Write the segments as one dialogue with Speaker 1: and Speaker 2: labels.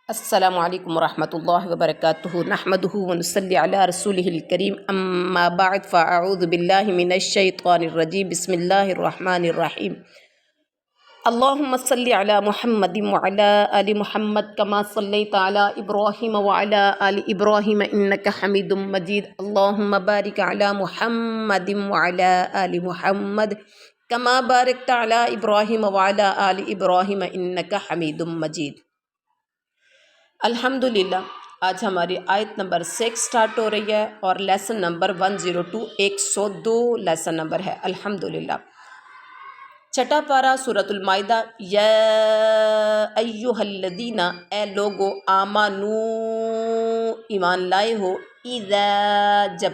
Speaker 1: السلام علیکم ورحمۃ اللہ وبرکاتہ نحمدہ ونصلی علی رسولہ الکریم اما بعد فاعوذ باللہ من الشیطان الرجیم بسم اللہ الرحمن الرحیم اللہم صلی علی محمد وعلی آل محمد کما صلیت علی ابراہیم وعلی آل ابراہیم انک حمید مجید اللہم بارک علی محمد وعلی آل محمد کما بارکت علی ابراہیم وعلی آل ابراہیم انک حمید مجید۔ الحمدللہ آج ہماری آیت نمبر 6 سٹارٹ ہو رہی ہے اور لیسن نمبر 102 102 لیسن نمبر ہے الحمدللہ۔ چھٹا پارہ سورۃ المائدہ۔ یا ایہا الذین، اے لوگو، آمنو، ایمان لائے ہو، اذا، جب،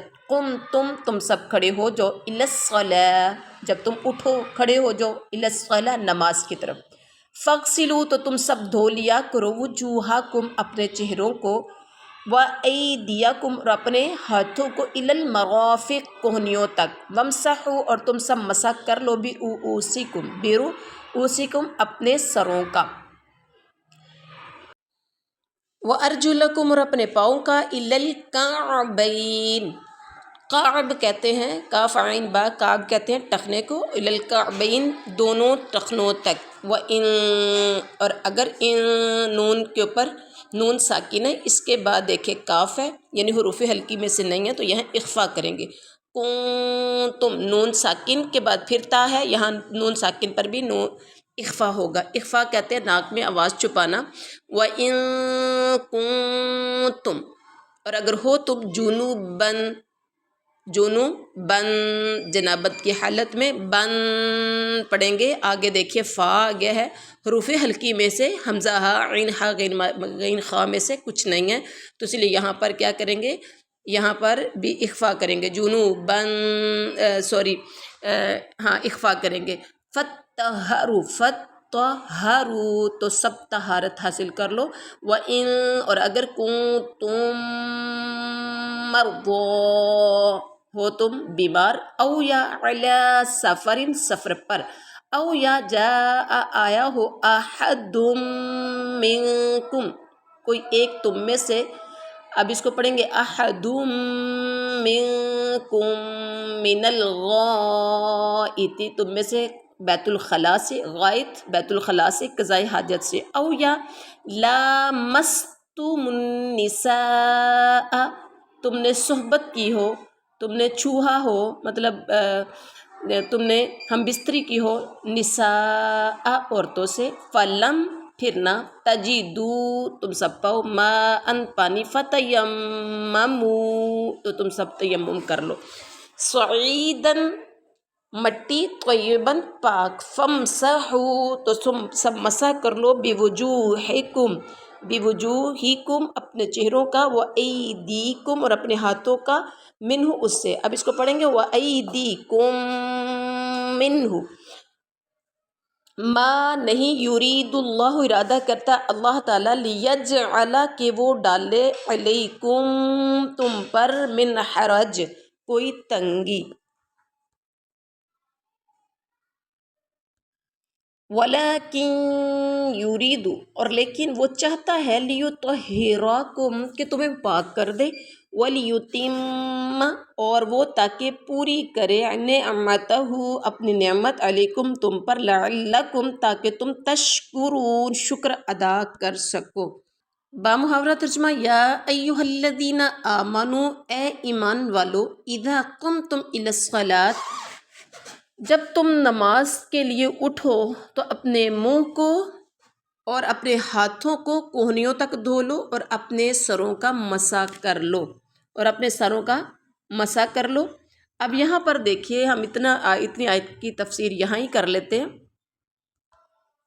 Speaker 1: تم سب کھڑے ہو جو، الی الصلاۃ، جب تم اٹھو کھڑے ہو جو، الی الصلاۃ، نماز کی طرف، فاغسلوا، تو تم سب دھو لیا کرو، وجوہکم، اپنے چہروں کو، وایدیکم، اور اپنے ہاتھوں کو، الی المرافق، کوہنیوں تک، وامسحوا، اور تم سب مسح کر لو، برؤوسکم، اپنے سروں کا، وارجلکم، اور اپنے پاؤں کا، الی الکعبین، کعب کہتے ہیں، کاف عین با، کعب کہتے ہیں ٹخنے کو، الی الکعبین، دونوں ٹخنوں تک، اور اگر ان نون کے اوپر نون ساکن ہے، اس کے بعد دیکھیں کاف ہے، یعنی حروف ہلکی میں سے نہیں ہے، تو یہاں اخفا کریں گے، کنتم، نون ساکن کے بعد پھر تا ہے، یہاں نون ساکن پر بھی نون اخفا ہوگا۔ اخفا کہتے ہیں ناک میں آواز چھپانا۔ وَإِن كُنتم، اور اگر ہو تم، جنوباً، جنابت کی حالت میں، بن پڑھیں گے، آگے دیکھیے فا آگیا ہے، حروف ہلکی میں سے حمزہ ہا عین ہا غین خا میں سے کچھ نہیں ہے، تو اس لیے یہاں پر کیا کریں گے، یہاں پر بھی اخفا کریں گے، جنوباً، ہاں اخفا کریں گے، فتطہروا، تو سب طہارت حاصل کر لو، وَإِن، اور اگر کنتم مرضی، ہو تم بیمار، او یا علی سفر، سفر پر، او یا جاء، آیا ہو، احد منکم، کوئی ایک تم میں سے، اب اس کو پڑھیں گے، احد منکم من الغائط، تم میں سے بیت الخلاء سے، غائط بیت الخلاء سے، قضاء حاجت سے، او یا لامستم النساء، تم نے صحبت کی ہو، تم نے چھوہا ہو، مطلب تم نے ہم بستری کی ہو، نساء، عورتوں سے، فلم، پھر نہ، تجدو، تم سب پاؤ، ماء، پانی، فتیمموا، تو تم سب تیمم کر لو، صعیداً، مٹی، طیباً، پاک، فامسحوا، تو تم سب مسح کر لو، بوجوہکم، اپنے چہروں کا، وایدیکم، اور اپنے ہاتھوں کا، منہ، اس سے، اب اس کو پڑھیں گے، وایدیکم منہ، ما، نہیں، یرید اللہ، ارادہ کرتا اللہ تعالیٰ، لیجعل، کہ وہ ڈالے، علیکم، تم پر، من حرج، کوئی تنگی، ولیکن یرید، اور لیکن وہ چاہتا ہے، لیطہرکم، کہ تمہیں پاک کر دے، ولیتم، اور وہ تاکہ پوری کرے، نعمتہ، اپنی نعمت، علیکم، تم پر، لعلکم، تاکہ تم تشکرون، شکر ادا کر سکو۔ با محاورہ ترجمہ۔ یا ایہا الذین آمنو، اے ایمان والو، اذا قمتم الی الصلاۃ، جب تم نماز کے لیے اٹھو تو اپنے منہ کو اور اپنے ہاتھوں کو کوہنیوں تک دھو لو، اور اپنے سروں کا مسح کر لو، اب یہاں پر دیکھیے، ہم اتنی آیت کی تفسیر یہاں ہی کر لیتے ہیں۔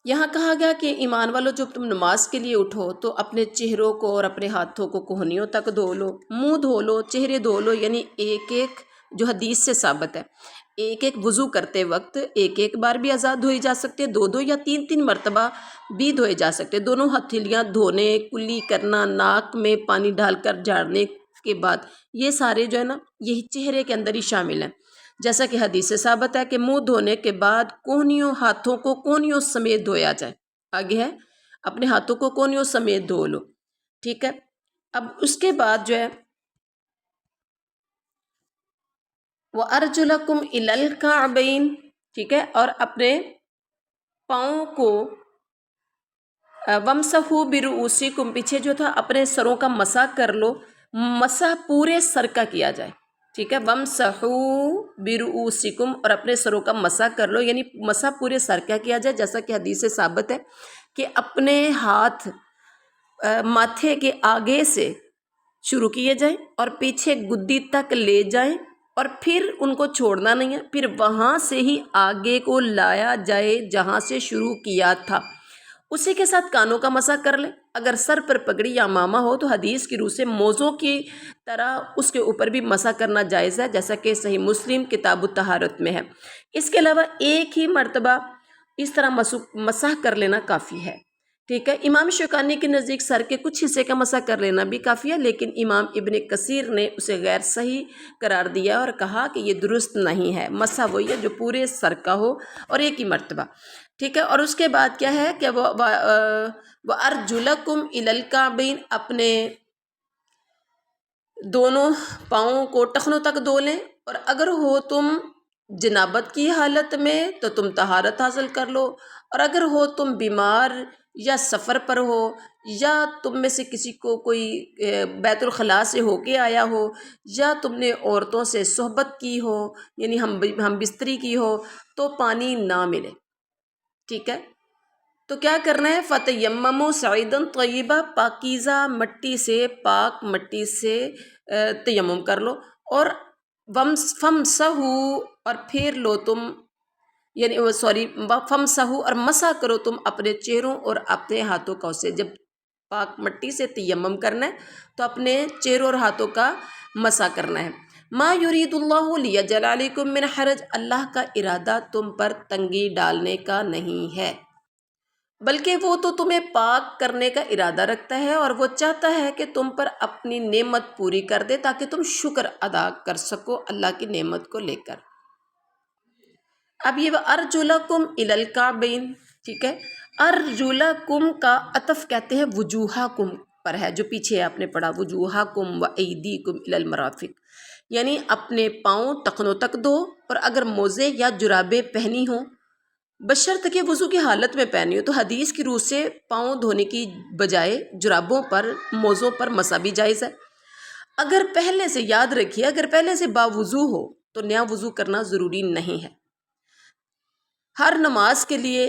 Speaker 1: یہاں کہا گیا کہ ایمان والو، جب تم نماز کے لیے اٹھو تو اپنے چہروں کو اور اپنے ہاتھوں کو کوہنیوں تک دھو لو، منہ دھو لو، چہرے دھو لو، یعنی ایک ایک، جو حدیث سے ثابت ہے، ایک ایک وضو کرتے وقت ایک ایک بار بھی آزاد دھوئی جا سکتے، دو دو یا تین تین مرتبہ بھی دھوئے جا سکتے، دونوں ہتھیلیاں دھونے، کلی کرنا، ناک میں پانی ڈال کر جھاڑنے کے بعد، یہ سارے جو ہے نا، یہی چہرے کے اندر ہی شامل ہیں، جیسا کہ حدیث سے ثابت ہے کہ منہ دھونے کے بعد کوہنیوں، ہاتھوں کو کوہنیوں سمیت دھویا جائے، آگے ہے، اپنے ہاتھوں کو کوہنیوں سمیت دھو لو، ٹھیک ہے. اب اس کے بعد جو ہے وَأَرْجُلَكُمْ إِلَى الْكَعْبَيْنِ، ٹھیک ہے، اور اپنے پاؤں کو وَامْسَحُوا بِرُؤُوسِكُمْ، پیچھے جو تھا اپنے سروں کا مسح کر لو. مسح پورے سر کا کیا جائے، ٹھیک ہے. وَامْسَحُوا بِرُؤُوسِكُمْ، اور اپنے سروں کا مسح کر لو، یعنی مسح پورے سر کا کیا جائے، جیسا کہ حدیث سے ثابت ہے کہ اپنے ہاتھ ماتھے کے آگے سے شروع کیے جائیں اور پیچھے گدی تک لے جائیں، اور پھر ان کو چھوڑنا نہیں ہے، پھر وہاں سے ہی آگے کو لایا جائے جہاں سے شروع کیا تھا. اسی کے ساتھ کانوں کا مسح کر لیں. اگر سر پر پگڑی یا عمامہ ہو تو حدیث کی روح سے موزوں کی طرح اس کے اوپر بھی مسح کرنا جائز ہے، جیسا کہ صحیح مسلم کتاب الطہارت میں ہے. اس کے علاوہ ایک ہی مرتبہ اس طرح مسح کر لینا کافی ہے، ٹھیک ہے. امام شوکانی کے نزدیک سر کے کچھ حصے کا مسح کر لینا بھی کافی ہے، لیکن امام ابن کثیر نے اسے غیر صحیح قرار دیا اور کہا کہ یہ درست نہیں ہے. مسح وہی ہے جو پورے سر کا ہو اور ایک ہی مرتبہ، ٹھیک ہے. اور اس کے بعد کیا ہے کہ وَأَرْجُلَكُمْ إِلَى الْكَعْبَيْنِ، اپنے دونوں پاؤں کو ٹخنوں تک دھو لیں. اور اگر ہو تم جنابت کی حالت میں تو تم طہارت حاصل کر لو، اور اگر ہو تم بیمار یا سفر پر ہو، یا تم میں سے کسی کو کوئی بیت الخلاء سے ہو کے آیا ہو، یا تم نے عورتوں سے صحبت کی ہو، یعنی ہم بستری کی ہو، تو پانی نہ ملے، ٹھیک ہے. تو کیا کرنا ہے، فَتَيَمَّمُوا صَعِيدًا طَيِّبًا، پاکیزہ مٹی سے، پاک مٹی سے تیمم کر لو. اور فَامْسَحُوا، اور پھر لو تم، یعنی فَامْسَحُوا، اور مسح کرو تم اپنے چہروں اور اپنے ہاتھوں کا سے. جب پاک مٹی سے تیمم کرنا ہے تو اپنے چہروں اور ہاتھوں کا مسح کرنا ہے. ما یرید اللہ لیجعل علیکم من حرج، اللہ کا ارادہ تم پر تنگی ڈالنے کا نہیں ہے، بلکہ وہ تو تمہیں پاک کرنے کا ارادہ رکھتا ہے، اور وہ چاہتا ہے کہ تم پر اپنی نعمت پوری کر دے تاکہ تم شکر ادا کر سکو اللہ کی نعمت کو لے کر. اب یہ ارجلکم الی الکعبین، ٹھیک ہے. ارجلکم کا عطف کہتے ہیں وجوہکم پر ہے، جو پیچھے آپ نے پڑھا وجوہکم و ایدیکم الی المرافق، یعنی اپنے پاؤں ٹخنوں تک دھو، اور اگر موزے یا جرابیں پہنی ہوں بشرط کہ وضو کی حالت میں پہنی ہو تو حدیث کی روح سے پاؤں دھونے کی بجائے جرابوں پر، موزوں پر مسح بھی جائز ہے. اگر پہلے سے، یاد رکھیے، اگر پہلے سے باوضو ہو تو نیا وضو کرنا ضروری نہیں ہے. ہر نماز کے لیے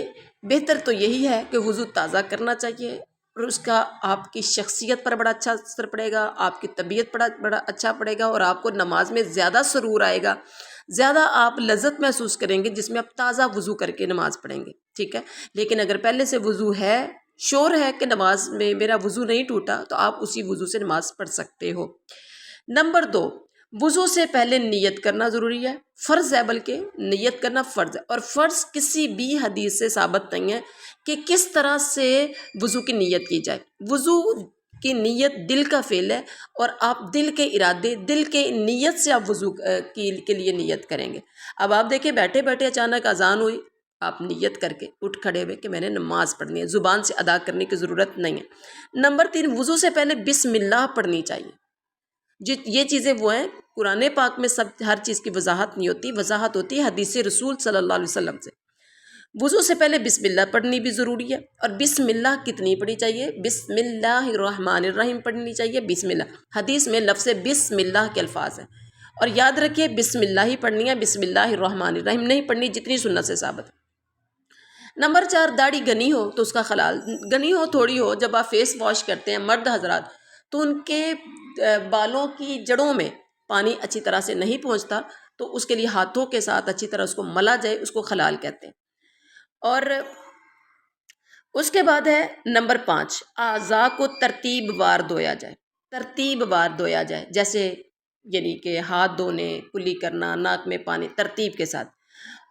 Speaker 1: بہتر تو یہی ہے کہ وضو تازہ کرنا چاہیے، اور اس کا آپ کی شخصیت پر بڑا اچھا اثر پڑے گا، آپ کی طبیعت پر بڑا اچھا پڑے گا، اور آپ کو نماز میں زیادہ سرور آئے گا، زیادہ آپ لذت محسوس کریں گے جس میں آپ تازہ وضو کر کے نماز پڑھیں گے، ٹھیک ہے. لیکن اگر پہلے سے وضو ہے، شور ہے کہ نماز میں میرا وضو نہیں ٹوٹا، تو آپ اسی وضو سے نماز پڑھ سکتے ہو. نمبر 2، وضو سے پہلے نیت کرنا ضروری ہے، فرض ہے، بلکہ نیت کرنا فرض ہے. اور فرض کسی بھی حدیث سے ثابت نہیں ہے کہ کس طرح سے وضو کی نیت کی جائے. وضو کی نیت دل کا فعل ہے، اور آپ دل کے ارادے، دل کے نیت سے آپ وضو کے لیے نیت کریں گے. اب آپ دیکھیں بیٹھے بیٹھے اچانک اذان ہوئی، آپ نیت کر کے اٹھ کھڑے ہوئے کہ میں نے نماز پڑھنی ہے، زبان سے ادا کرنے کی ضرورت نہیں ہے. نمبر 3، وضو سے پہلے بسم اللہ پڑھنی چاہیے. یہ چیزیں وہ ہیں، قرآن پاک میں سب ہر چیز کی وضاحت نہیں ہوتی، وضاحت ہوتی ہے حدیث رسول صلی اللہ علیہ وسلم سے. وضو سے پہلے بسم اللہ پڑھنی بھی ضروری ہے. اور بسم اللہ کتنی پڑھنی چاہیے؟ بسم اللہ الرحمن الرحیم پڑھنی چاہیے. بسم اللہ، حدیث میں لفظ بسم اللہ کے الفاظ ہیں، اور یاد رکھیے بسم اللہ ہی پڑھنی ہے، بسم اللہ الرحمن الرحیم نہیں پڑھنی، جتنی سنت سے ثابت. نمبر 4، داڑھی گھنی ہو تو اس کا خلال، گھنی ہو تھوڑی ہو، جب آپ فیس واش کرتے ہیں مرد حضرات تو ان کے بالوں کی جڑوں میں پانی اچھی طرح سے نہیں پہنچتا، تو اس کے لیے ہاتھوں کے ساتھ اچھی طرح اس کو ملا جائے، اس کو خلال کہتے ہیں. اور اس کے بعد ہے نمبر 5، اعضاء کو ترتیب وار دھویا جائے، ترتیب وار دھویا جائے، جیسے یعنی کہ ہاتھ دھونے، کلی کرنا، ناک میں پانی، ترتیب کے ساتھ.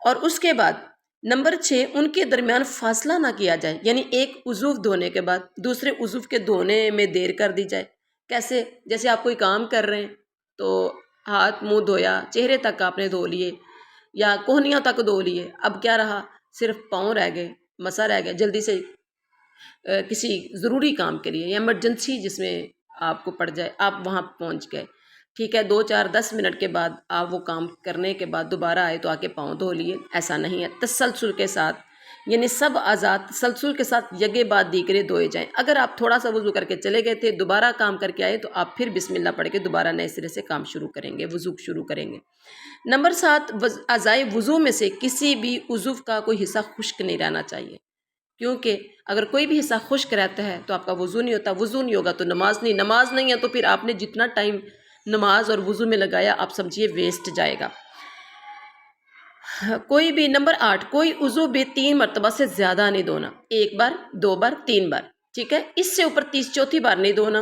Speaker 1: اور اس کے بعد نمبر 6، ان کے درمیان فاصلہ نہ کیا جائے، یعنی ایک عضو دھونے کے بعد دوسرے عضو کے دھونے میں دیر کر دی جائے. کیسے؟ جیسے آپ کوئی کام کر رہے ہیں تو ہاتھ منہ دھویا، چہرے تک آپ نے دھو لیے یا کوہنیاں تک دھو لیے، اب کیا رہا، صرف پاؤں رہ گئے، مسا رہ گیا، جلدی سے کسی ضروری کام کے لیے یا ایمرجنسی جس میں آپ کو پڑ جائے، آپ وہاں پہنچ گئے، ٹھیک ہے، 2 4 10 منٹ کے بعد آپ وہ کام کرنے کے بعد دوبارہ آئے تو آ کے پاؤں دھو لیے، ایسا نہیں ہے، تسلسل کے ساتھ، یعنی سب اعضاء تسلسل کے ساتھ یکے بعد دیگرے دھوئے جائیں۔ اگر آپ تھوڑا سا وضو کر کے چلے گئے تھے، دوبارہ کام کر کے آئے تو آپ پھر بسم اللہ پڑھ کے دوبارہ نئے سرے سے کام شروع کریں گے، وضو شروع کریں گے۔ نمبر 7، اعضائے وضو میں سے کسی بھی عضو کا کوئی حصہ خشک نہیں رہنا چاہیے، کیونکہ اگر کوئی بھی حصہ خشک رہتا ہے تو آپ کا وضو نہیں ہوتا، وضو نہیں ہوگا تو نماز نہیں ہے، تو پھر آپ نے جتنا ٹائم نماز اور وضو میں لگایا آپ سمجھیے ویسٹ جائے گا۔ کوئی بھی نمبر 8، کوئی عضو بھی 3 مرتبہ سے زیادہ نہیں دھونا، 1 بار 2 بار 3 بار، ٹھیک ہے، اس سے اوپر 34 بار نہیں دھونا،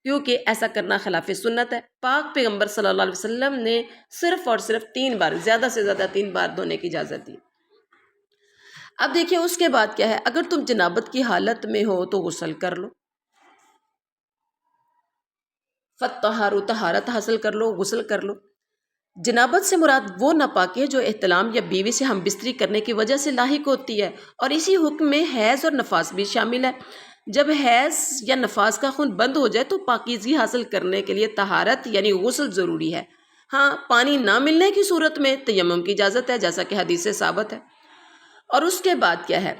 Speaker 1: کیونکہ ایسا کرنا خلاف سنت ہے۔ پاک پیغمبر صلی اللہ علیہ وسلم نے صرف اور صرف 3 بار، زیادہ سے زیادہ 3 بار دھونے کی اجازت دی۔ اب دیکھیں اس کے بعد کیا ہے، اگر تم جنابت کی حالت میں ہو تو غسل کر لو، فطہروا طہارت حاصل کر لو، غسل کر لو۔ جنابت سے مراد وہ ناپاکی ہے جو احتلام یا بیوی سے ہم بستری کرنے کی وجہ سے لاحق ہوتی ہے، اور اسی حکم میں حیض اور نفاس بھی شامل ہے۔ جب حیض یا نفاس کا خون بند ہو جائے تو پاکیزگی حاصل کرنے کے لیے طہارت یعنی غسل ضروری ہے۔ ہاں، پانی نہ ملنے کی صورت میں تیمم کی اجازت ہے، جیسا کہ حدیث سے ثابت ہے۔ اور اس کے بعد کیا ہے،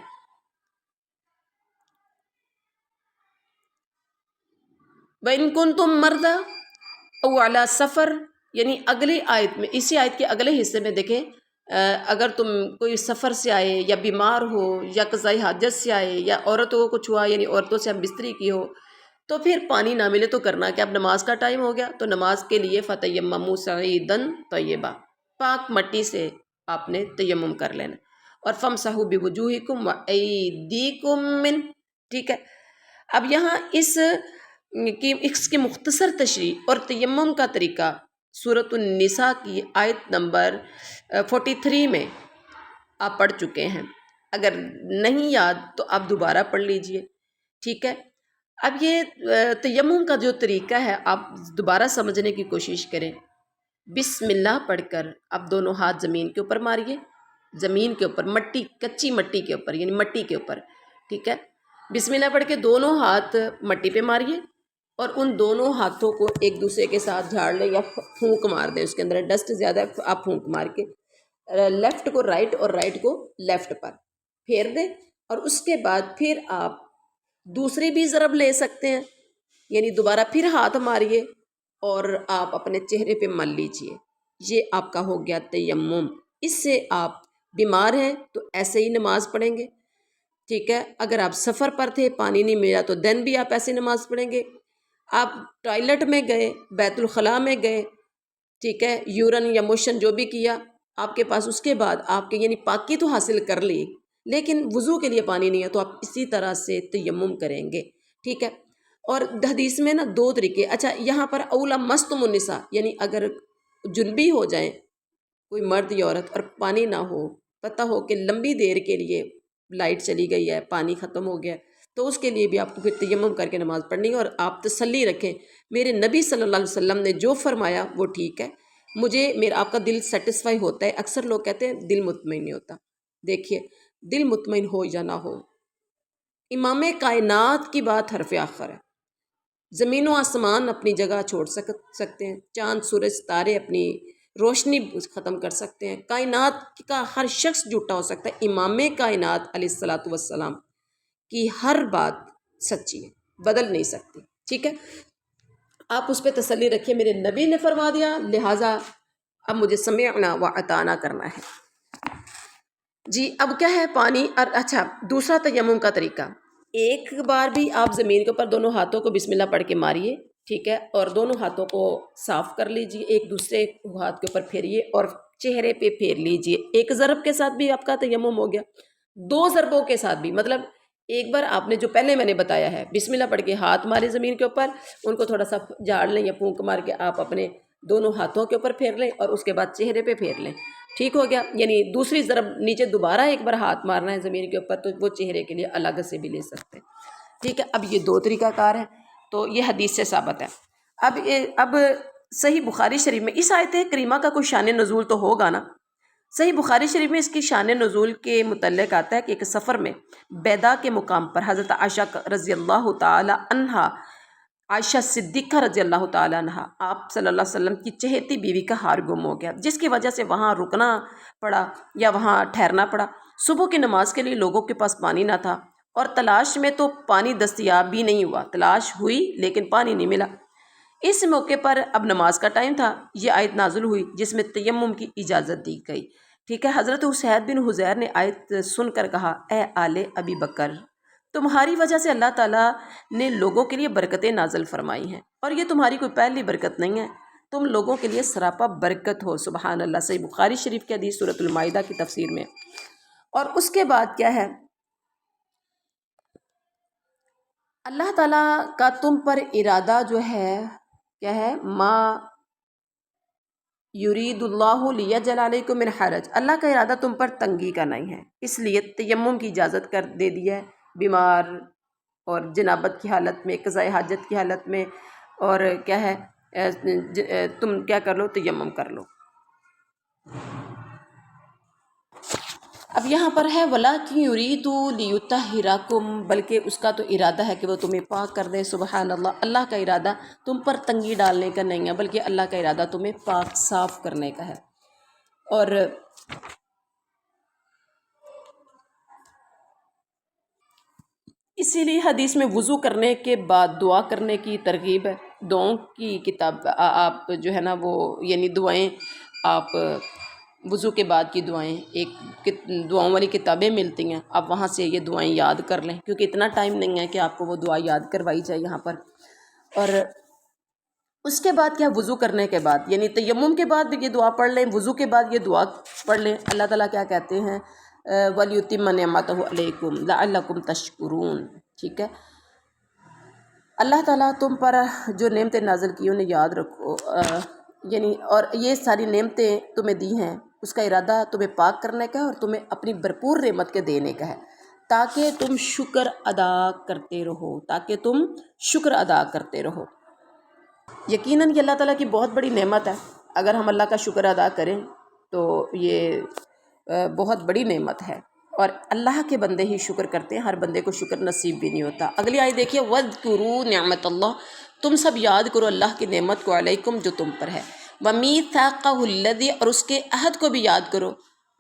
Speaker 1: وَإِن كُنتُم مَرْضَىٰ أَوْ عَلَىٰ سَفَرٍ، یعنی اگلی آیت میں، اسی آیت کے اگلے حصے میں دیکھیں، اگر تم کوئی سفر سے آئے یا بیمار ہو یا قضائی حاجت سے آئے یا عورتوں کو کچھ ہوا یعنی عورتوں سے ہم بستری کی ہو، تو پھر پانی نہ ملے تو کرنا کہ اب نماز کا ٹائم ہو گیا، تو نماز کے لیے فَتَيَمَّمُوا صَعِيدًا طَيِّبًا، پاک مٹی سے آپ نے تیمم کر لینا، اور فَامْسَحُوا بِوُجُوهِكُمْ وَأَيْدِيكُمْ مِنْ، ٹھیک ہے۔ اب یہاں اس کی مختصر تشریح اور تیمم کا طریقہ سورۃ النساء کی آیت نمبر 43 میں آپ پڑھ چکے ہیں، اگر نہیں یاد تو آپ دوبارہ پڑھ لیجئے، ٹھیک ہے۔ اب یہ تیمم کا جو طریقہ ہے آپ دوبارہ سمجھنے کی کوشش کریں۔ بسم اللہ پڑھ کر آپ دونوں ہاتھ زمین کے اوپر ماریے، زمین کے اوپر، مٹی، کچی مٹی کے اوپر، یعنی مٹی کے اوپر، ٹھیک ہے۔ بسم اللہ پڑھ کے دونوں ہاتھ مٹی پہ ماریے، اور ان دونوں ہاتھوں کو ایک دوسرے کے ساتھ جھاڑ لیں یا پھونک مار دیں، اس کے اندر ڈسٹ زیادہ ہے، آپ پھونک مار کے لیفٹ کو رائٹ اور رائٹ کو لیفٹ پر پھیر دیں، اور اس کے بعد پھر آپ دوسری بھی ضرب لے سکتے ہیں، یعنی دوبارہ پھر ہاتھ ماریے اور آپ اپنے چہرے پہ مل لیجئے، یہ آپ کا ہو گیا تیمم۔ اس سے آپ بیمار ہیں تو ایسے ہی نماز پڑھیں گے، ٹھیک ہے۔ اگر آپ سفر پر تھے، پانی نہیں ملا تو دن بھی آپ ایسے نماز پڑھیں گے۔ آپ ٹوائلٹ میں گئے، بیت الخلاء میں گئے، ٹھیک ہے، یورن یا موشن جو بھی کیا آپ کے پاس، اس کے بعد آپ کے یعنی پاکی تو حاصل کر لی، لیکن وضو کے لیے پانی نہیں ہے تو آپ اسی طرح سے تیمم کریں گے، ٹھیک ہے۔ اور حدیث میں نا 2 طریقے، اچھا یہاں پر اولا مستم النساء، یعنی اگر جنبی ہو جائیں کوئی مرد یا عورت اور پانی نہ ہو، پتہ ہو کہ لمبی دیر کے لیے لائٹ چلی گئی ہے، پانی ختم ہو گیا، تو اس کے لیے بھی آپ کو پھر تیمم کر کے نماز پڑھنی ہے، اور آپ تسلی رکھیں میرے نبی صلی اللہ علیہ وسلم نے جو فرمایا وہ ٹھیک ہے، آپ کا دل سیٹسفائی ہوتا ہے۔ اکثر لوگ کہتے ہیں دل مطمئن نہیں ہوتا، دیکھیے دل مطمئن ہو یا نہ ہو، امام کائنات کی بات حرف آخر ہے، زمین و آسمان اپنی جگہ چھوڑ سکتے ہیں، چاند سورج ستارے اپنی روشنی ختم کر سکتے ہیں، کائنات کا ہر شخص جھوٹا ہو سکتا ہے، امام کائنات علیہ الصلاۃ والسلام کی ہر بات سچی ہے، بدل نہیں سکتی، ٹھیک ہے۔ آپ اس پہ تسلی رکھیے، میرے نبی نے فرما دیا، لہٰذا اب مجھے سمعنا و اطعنا کرنا ہے۔ جی اب کیا ہے پانی، اور اچھا دوسرا تیمم کا طریقہ، ایک بار بھی آپ زمین کے اوپر دونوں ہاتھوں کو بسم اللہ پڑھ کے ماریے، ٹھیک ہے، اور دونوں ہاتھوں کو صاف کر لیجئے، ایک دوسرے ہاتھ کے اوپر پھیریے اور چہرے پہ پھیر لیجئے۔ ایک ضرب کے ساتھ بھی آپ کا تیمم ہو گیا، 2 ضربوں کے ساتھ بھی، مطلب ایک بار آپ نے جو پہلے میں نے بتایا ہے بسم اللہ پڑھ کے ہاتھ مارے زمین کے اوپر، ان کو تھوڑا سا جھاڑ لیں یا پھونک مار کے آپ اپنے دونوں ہاتھوں کے اوپر پھیر لیں، اور اس کے بعد چہرے پہ پھیر لیں، ٹھیک ہو گیا۔ یعنی دوسری ضرب نیچے دوبارہ ایک بار ہاتھ مارنا ہے زمین کے اوپر، تو وہ چہرے کے لیے الگ سے بھی لے سکتے ہیں، ٹھیک ہے۔ اب یہ 2 طریقہ کار ہیں، تو یہ حدیث سے ثابت ہے۔ اب صحیح بخاری شریف میں اس آیت کریمہ کا کوئی شان نزول تو ہوگا نا، صحیح بخاری شریف میں اس کی شان نزول کے متعلق آتا ہے کہ ایک سفر میں بیدا کے مقام پر حضرت عائشہ رضی اللہ تعالی عنہا، عائشہ صدیقہ رضی اللہ تعالیٰ عنہ، آپ صلی اللہ علیہ وسلم کی چہیتی بیوی کا ہار گم ہو گیا، جس کی وجہ سے وہاں رکنا پڑا یا وہاں ٹھہرنا پڑا۔ صبح کی نماز کے لیے لوگوں کے پاس پانی نہ تھا، اور تلاش میں تو پانی دستیاب بھی نہیں ہوا، تلاش ہوئی لیکن پانی نہیں ملا۔ اس موقع پر اب نماز کا ٹائم تھا، یہ آیت نازل ہوئی جس میں تیمم کی اجازت دی گئی۔ ٹھیک ہے، حضرت اسید بن حضیر نے آیت سن کر کہا، اے آل ابی بکر، تمہاری وجہ سے اللہ تعالیٰ نے لوگوں کے لیے برکتیں نازل فرمائی ہیں، اور یہ تمہاری کوئی پہلی برکت نہیں ہے، تم لوگوں کے لیے سراپا برکت ہو۔ سبحان اللہ۔ صحیح بخاری شریف کی حدیث سورۃ المائدہ کی تفسیر میں۔ اور اس کے بعد کیا ہے، اللہ تعالیٰ کا تم پر ارادہ جو ہے کیا ہے، ما یرید اللہ لیجعل علیکم من حرج، اللہ کا ارادہ تم پر تنگی کا نہیں ہے، اس لیے تیمم کی اجازت کر دے دی ہے، بیمار اور جنابت کی حالت میں، قضاء حاجت کی حالت میں، اور کیا ہے تم کیا کر لو، تیمم کر لو۔ اب یہاں پر ہے وَلَٰكِن يُرِيدُ لِيُطَهِّرَكُمْ، بلکہ اس کا تو ارادہ ہے کہ وہ تمہیں پاک کر دے۔ سبحان اللہ۔ اللہ کا ارادہ تم پر تنگی ڈالنے کا نہیں ہے، بلکہ اللہ کا ارادہ تمہیں پاک صاف کرنے کا ہے۔ اور اسی لیے حدیث میں وضو کرنے کے بعد دعا کرنے کی ترغیب ہے۔ دعاؤں کی کتاب آپ جو ہے نا وہ یعنی دعائیں آپ وضو کے بعد کی دعائیں ایک دعاؤں والی کتابیں ملتی ہیں، آپ وہاں سے یہ دعائیں یاد کر لیں، کیونکہ اتنا ٹائم نہیں ہے کہ آپ کو وہ دعا یاد کروائی جائے یہاں پر۔ اور اس کے بعد کیا، وضو کرنے کے بعد یعنی تیمم کے بعد یہ دعا پڑھ لیں، وضو کے بعد یہ دعا پڑھ لیں۔ اللہ تعالیٰ کیا کہتے ہیں، وَلْيُتِمَّ نِعْمَتَهُ عَلَيْكُمْ لَعَلَّكُمْ تَشْكُرُونَ۔ ٹھیک ہے، اللہ تعالیٰ تم پر جو نعمتیں نازل کی انہیں یاد رکھو، یعنی اور یہ ساری نعمتیں تمہیں دی ہیں، اس کا ارادہ تمہیں پاک کرنے کا ہے اور تمہیں اپنی بھرپور نعمت کے دینے کا ہے، تاکہ تم شکر ادا کرتے رہو، تاکہ تم شکر ادا کرتے رہو۔ یقیناً یہ اللہ تعالیٰ کی بہت بڑی نعمت ہے، اگر ہم اللہ کا شکر ادا کریں تو یہ بہت بڑی نعمت ہے، اور اللہ کے بندے ہی شکر کرتے ہیں، ہر بندے کو شکر نصیب بھی نہیں ہوتا۔ اگلی آیت دیکھیے، وَاذْكُرُوا نِعْمَتَ اللَّهِ، تم سب یاد کرو اللہ کی نعمت کو، علیکم جو تم پر ہے، وَمِيثَاقَهُ الَّذِي، اور اس کے عہد کو بھی یاد کرو،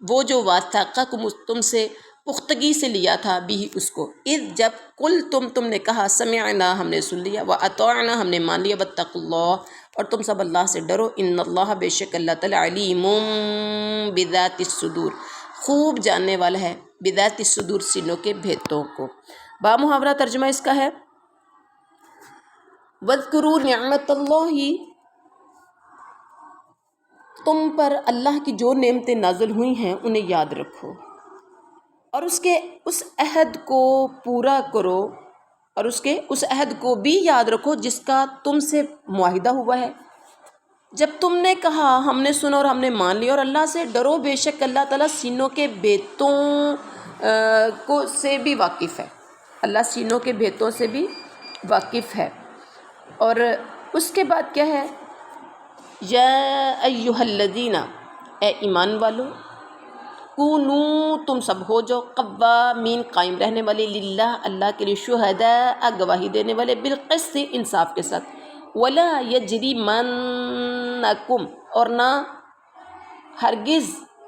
Speaker 1: وہ جو واثقکم تم سے پختگی سے لیا تھا، بھی اس کو، اذ جب تم نے کہا، سمعنا ہم نے سن لیا، وَأَطَعْنَا ہم نے مان لیا، وَاتَّقُوا اللَّهَ اور تم سب اللہ سے ڈرو، ان اللہ بے شک اللہ تعالیٰ علیم بذات الصدور، خوب جاننے والا ہے، بذات الصدور سینوں کے بھیتوں کو۔ بامحاورہ ترجمہ اس کا ہے، وَاذْكُرُوا نِعْمَتَ اللَّهِ، تم پر اللہ کی جو نعمتیں نازل ہوئی ہیں انہیں یاد رکھو، اور اس عہد کو پورا کرو، اور اس عہد کو بھی یاد رکھو جس کا تم سے معاہدہ ہوا ہے، جب تم نے کہا ہم نے سنا اور ہم نے مان لیا، اور اللہ سے ڈرو، بے شک اللہ تعالیٰ سینوں کے بھیتوں سے بھی واقف ہے، اللہ سینوں کے بھیتوں سے بھی واقف ہے۔ اور اس کے بعد کیا ہے، یا ایہا الذین، اے ایمان والو، کونو تم سب ہو جو قوامین قائم رہنے والے، للہ اللہ کے لیے، شہداء گواہی دینے والے، بالقسط انصاف کے ساتھ، ولا یجرمنکم اور نہ ہرگز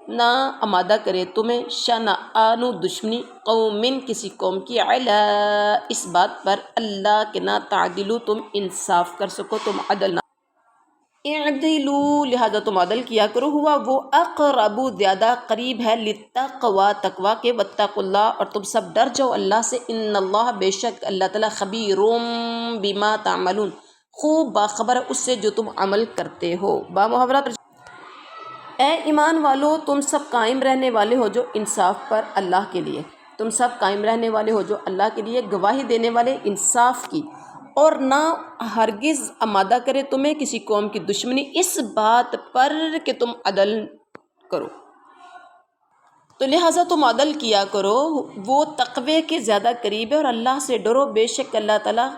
Speaker 1: نہ آمادہ کرے تمہیں، شنآن دشمنی، قوم کسی قوم کی، علی اس بات پر، اللہ کہ نہ تعدلوا تم انصاف کر سکو، تم عدل نہ، اعدلوا لہذا تم عدل کیا کرو، ہوا وہ اقرب زیادہ قریب ہے، للتقوی تقوی کے، واتقوا اللہ اور تم سب ڈر جاؤ اللہ سے، ان اللہ بے شک اللہ تعالیٰ، خبیر بما تعملون خوب باخبر ہے اس سے جو تم عمل کرتے ہو۔ بامحاورہ اے ایمان والو، تم سب قائم رہنے والے ہو جو انصاف پر اللہ کے لیے، تم سب قائم رہنے والے ہو جو اللہ کے لیے گواہی دینے والے انصاف کی، اور نہ ہرگز آمادہ کرے تمہیں کسی قوم کی دشمنی اس بات پر کہ تم عدل کرو، تو لہٰذا تم عدل کیا کرو، وہ تقوی کے زیادہ قریب ہے، اور اللہ سے ڈرو، بے شک اللہ تعالیٰ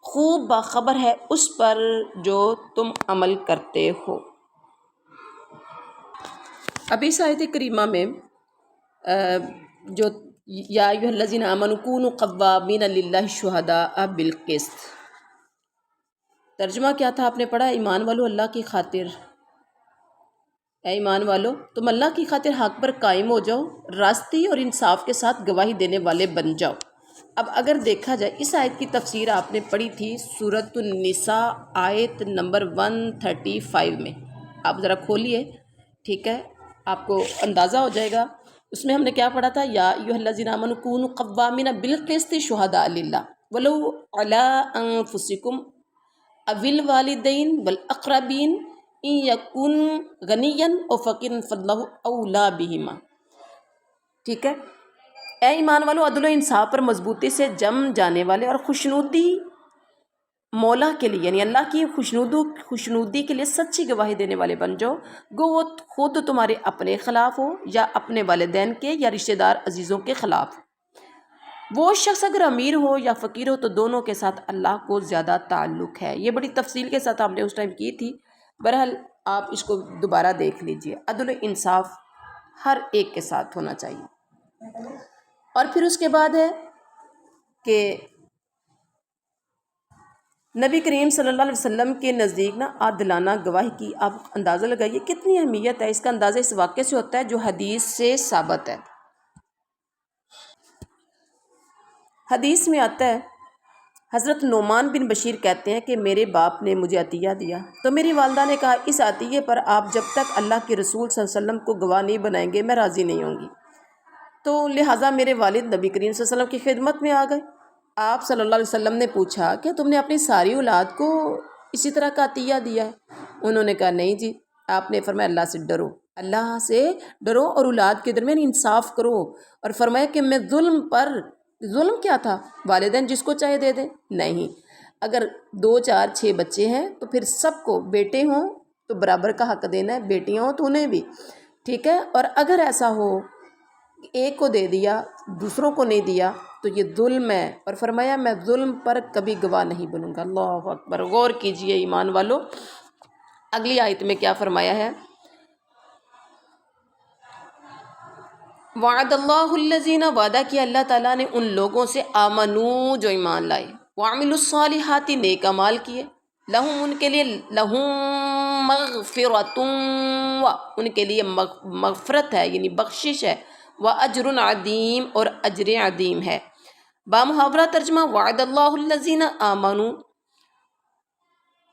Speaker 1: خوب باخبر ہے اس پر جو تم عمل کرتے ہو۔ ابھی اس آیت کریمہ میں جو یا ایھا الذین آمنوا کونوا قوامین للہ شہداء بالقسط، ترجمہ کیا تھا آپ نے پڑھا؟ ایمان والو اللہ کی خاطر، اے ایمان والو تم اللہ کی خاطر حق پر قائم ہو جاؤ، راستی اور انصاف کے ساتھ گواہی دینے والے بن جاؤ۔ اب اگر دیکھا جائے اس آیت کی تفسیر آپ نے پڑھی تھی سورۃ النساء آیت نمبر 135 میں، آپ ذرا کھولیے، ٹھیک ہے، آپ کو اندازہ ہو جائے گا۔ اس میں ہم نے کیا پڑھا تھا؟ یا ایھا الذین آمنوا کونوا قوامین بالقسط شہداء للہ ولو علی انفسکم او الوالدین والاقربین ان یکن غنیا او فقیرا فاللہ اولی بہما، ٹھیک ہے۔ اے ایمان والو عدل و انصاف پر مضبوطی سے جم جانے والے اور خوشنودی مولا کے لیے یعنی اللہ کی خوشنودی کے لیے سچی گواہی دینے والے بن جاؤ، گو وہ خود تمہارے اپنے خلاف ہو یا اپنے والدین کے یا رشتہ دار عزیزوں کے خلاف۔ وہ شخص اگر امیر ہو یا فقیر ہو تو دونوں کے ساتھ اللہ کو زیادہ تعلق ہے۔ یہ بڑی تفصیل کے ساتھ آپ نے اس ٹائم کی تھی، بہرحال آپ اس کو دوبارہ دیکھ لیجئے۔ عدل و انصاف ہر ایک کے ساتھ ہونا چاہیے۔ اور پھر اس کے بعد ہے کہ نبی کریم صلی اللہ علیہ وسلم کے نزدیک نا عادلانہ گواہی کی آپ اندازہ لگائیے کتنی اہمیت ہے۔ اس کا اندازہ اس واقعے سے ہوتا ہے جو حدیث سے ثابت ہے۔ حدیث میں آتا ہے، حضرت نعمان بن بشیر کہتے ہیں کہ میرے باپ نے مجھے عطیہ دیا تو میری والدہ نے کہا اس عطیے پر آپ جب تک اللہ کے رسول صلی اللہ علیہ وسلم کو گواہ نہیں بنائیں گے میں راضی نہیں ہوں گی۔ تو لہٰذا میرے والد نبی کریم صلی اللہ علیہ وسلم کی خدمت میں آ گئے۔ آپ صلی اللہ علیہ وسلم نے پوچھا کہ تم نے اپنی ساری اولاد کو اسی طرح کا عطیہ دیا ہے؟ انہوں نے کہا نہیں جی۔ آپ نے فرمایا اللہ سے ڈرو، اللہ سے ڈرو اور اولاد کے درمیان انصاف کرو، اور فرمایا کہ میں ظلم کیا تھا؟ والدین جس کو چاہے دے دیں؟ نہیں، اگر 2 4 6 بچے ہیں تو پھر سب کو، بیٹے ہوں تو برابر کا حق دینا ہے، بیٹیاں ہوں تو انہیں بھی، ٹھیک ہے۔ اور اگر ایسا ہو ایک کو دے دیا دوسروں کو نہیں دیا تو یہ ظلم ہے، اور فرمایا میں ظلم پر کبھی گواہ نہیں بنوں گا۔ اللہ اکبر، غور کیجئے ایمان والو۔ اگلی آیت میں کیا فرمایا ہے؟ وعد اللہ الذین، وعدہ کیا اللہ تعالیٰ نے ان لوگوں سے آمنو جو ایمان لائے، وعملوا الصالحات، نیک اعمال کیے، لہم ان کے لیے، لہم مغفرۃ، ان کے لیے مغفرت ہے یعنی بخشش ہے، واجر عظیم، اور اجر عظیم ہے۔ بامحاورہ ترجمہ، وعد اللہ الذین آمنو،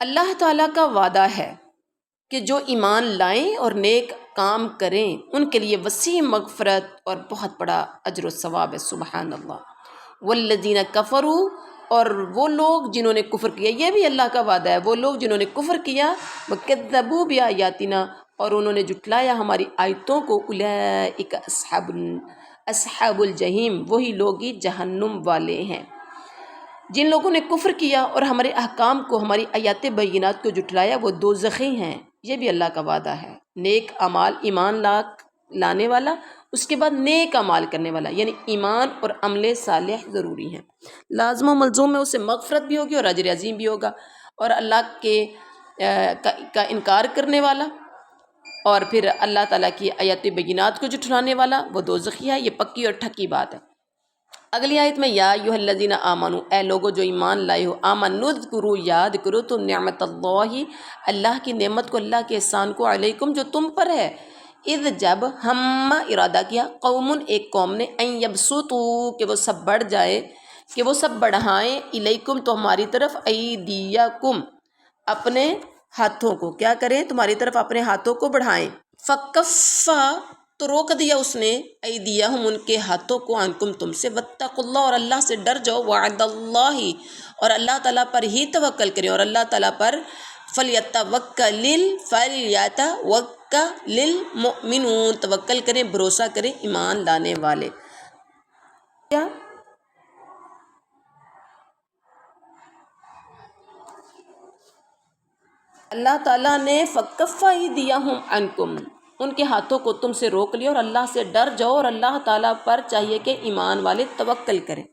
Speaker 1: اللہ تعالیٰ کا وعدہ ہے کہ جو ایمان لائیں اور نیک کام کریں ان کے لیے وسیع مغفرت اور بہت بڑا اجر و ثواب ہے۔ سبحان اللہ۔ والذین کفروا، اور وہ لوگ جنہوں نے کفر کیا، یہ بھی اللہ کا وعدہ ہے، وہ لوگ جنہوں نے کفر کیا، وکذبوا بآیاتنا، اور انہوں نے جھٹلایا ہماری آیتوں کو، اولئک اصحاب الجحیم، وہی لوگ ہی جہنم والے ہیں۔ جن لوگوں نے کفر کیا اور ہمارے احکام کو، ہماری آیات بینات کو جھٹلایا وہ دوزخی ہیں۔ یہ بھی اللہ کا وعدہ ہے۔ نیک اعمال، ایمان لانے والا، اس کے بعد نیک اعمال کرنے والا، یعنی ایمان اور عمل صالح ضروری ہیں، لازم و ملزوم میں اسے مغفرت بھی ہوگی اور اجر عظیم بھی ہوگا۔ اور اللہ کے کا انکار کرنے والا اور پھر اللہ تعالیٰ کی آیات بینات کو جھٹلانے والا وہ دوزخی ہے، یہ پکی اور ٹھکی بات ہے۔ اگلی آیت میں یا ایھا الذین آمنو، اے لوگو جو ایمان لائے ہو، آمنوا اذکروا، یاد کرو تم نعمت اللہ، اللہ کی نعمت کو، اللہ کے احسان کو، علیکم جو تم پر ہے، اذ جب ہم ارادہ کیا، قوم ایک قوم نے، ان یبسطوا کہ وہ سب بڑھ جائے، کہ وہ سب بڑھائیں، الیکم تمہاری طرف، ایدیکم اپنے ہاتھوں کو، کیا کریں تمہاری طرف اپنے ہاتھوں کو بڑھائیں، فکفا تو روک دیا اس نے، ایدیہم ان کے ہاتھوں کو، عنکم تم سے، واتقوا اللہ اور اللہ سے ڈر جاؤ، وعد اللہ اور اللہ تعالیٰ پر ہی توکل کریں، اور اللہ تعالیٰ پر فلیتوکل المؤمنون، توکل کریں، بھروسہ کریں ایمان لانے والے۔ کیا اللہ تعالیٰ نے فکفا ایدیہم عنکم، ان کے ہاتھوں کو تم سے روک لیا، اور اللہ سے ڈر جاؤ، اور اللہ تعالیٰ پر چاہیے کہ ایمان والے توکل کریں۔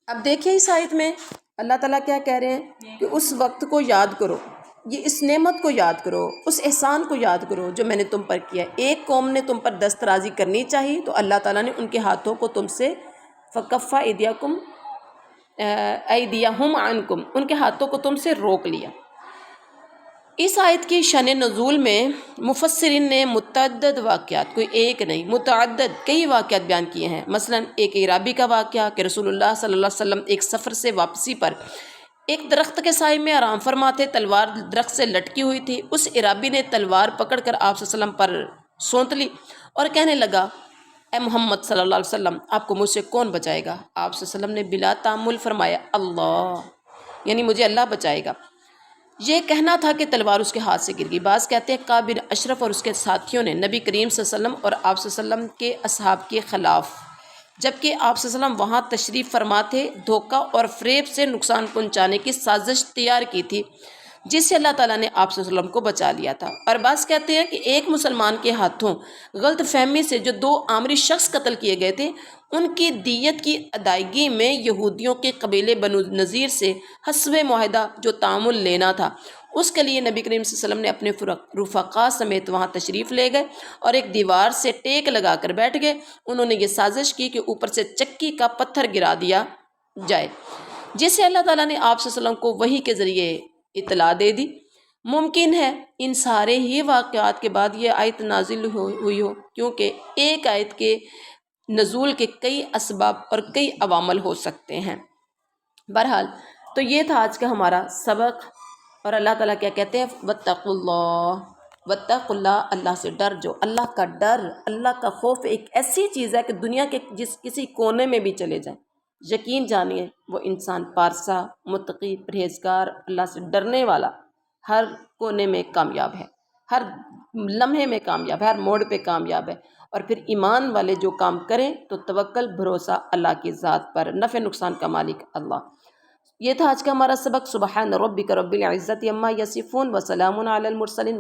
Speaker 1: اب دیکھیں اس آیت میں اللہ تعالیٰ کیا کہہ رہے ہیں کہ اس وقت کو یاد کرو یہ اس نعمت کو یاد کرو، اس احسان کو یاد کرو جو میں نے تم پر کیا ہے۔ ایک قوم نے تم پر دست درازی کرنی چاہیے تو اللہ تعالیٰ نے ان کے ہاتھوں کو تم سے فکفا ایدیکم ایدیہم عنکم، ان کے ہاتھوں کو تم سے روک لیا۔ اس آیت کی شان نزول میں مفسرین نے متعدد واقعات، کوئی ایک نہیں متعدد کئی واقعات بیان کیے ہیں۔ مثلا ایک عرابی کا واقعہ کہ رسول اللہ صلی اللہ علیہ وسلم ایک سفر سے واپسی پر ایک درخت کے سائے میں آرام فرما تھے، تلوار درخت سے لٹکی ہوئی تھی۔ اس عرابی نے تلوار پکڑ کر آپ صلی اللہ علیہ وسلم پر سونت لی اور کہنے لگا، اے محمد صلی اللہ علیہ وسلم، آپ کو مجھ سے کون بچائے گا؟ آپ صلی اللہ علیہ وسلم نے بلا تعمل فرمایا، اللہ، یعنی مجھے اللہ بچائے گا۔ یہ کہنا تھا کہ تلوار اس کے ہاتھ سے گر گئی۔ بعض کہتے ہیں کعب بن اشرف اور اس کے ساتھیوں نے نبی کریم صلی اللہ علیہ وسلم اور آپ صلی اللہ علیہ وسلم کے اصحاب کے خلاف، جبکہ آپ صلی اللہ علیہ وسلم وہاں تشریف فرما تھے، دھوکہ اور فریب سے نقصان پہنچانے کی سازش تیار کی تھی، جس سے اللہ تعالیٰ نے آپ صلی اللہ علیہ وسلم کو بچا لیا تھا۔ اور بعض کہتے ہیں کہ ایک مسلمان کے ہاتھوں غلط فہمی سے جو 2 عامری شخص قتل کیے گئے تھے، ان کی دیت کی ادائیگی میں یہودیوں کے قبیلے بنو نذیر سے حسب معاہدہ جو تعامل لینا تھا، اس کے لیے نبی کریم صلی اللہ علیہ وسلم نے اپنے رفقا سمیت وہاں تشریف لے گئے اور ایک دیوار سے ٹیک لگا کر بیٹھ گئے۔ انہوں نے یہ سازش کی کہ اوپر سے چکی کا پتھر گرا دیا جائے، جس سے اللہ تعالیٰ نے آپ صلی اللہ علیہ وسلم کو وحی کے ذریعے اطلاع دے دی۔ ممکن ہے ان سارے ہی واقعات کے بعد یہ آیت نازل ہوئی ہو، کیونکہ ایک آیت کے نزول کے کئی اسباب اور کئی عوامل ہو سکتے ہیں۔ بہرحال تو یہ تھا آج کا ہمارا سبق، اور اللہ تعالیٰ کیا کہتے ہیں، واتقوا اللہ، واتقوا اللہ، اللہ سے ڈر جو۔ اللہ کا ڈر، اللہ کا خوف ایک ایسی چیز ہے کہ دنیا کے کسی کونے میں بھی چلے جائیں، یقین جانیے وہ انسان پارسا، متقی، پرہیزگار، اللہ سے ڈرنے والا ہر کونے میں کامیاب ہے، ہر لمحے میں کامیاب ہے، ہر موڑ پہ کامیاب ہے۔ اور پھر ایمان والے جو کام کریں تو توکل، بھروسہ اللہ کی ذات پر، نفع نقصان کا مالک اللہ۔ یہ تھا آج کا ہمارا سبق۔ سبحان ربک رب العزت عما یصفون وسلام علی المرسلین۔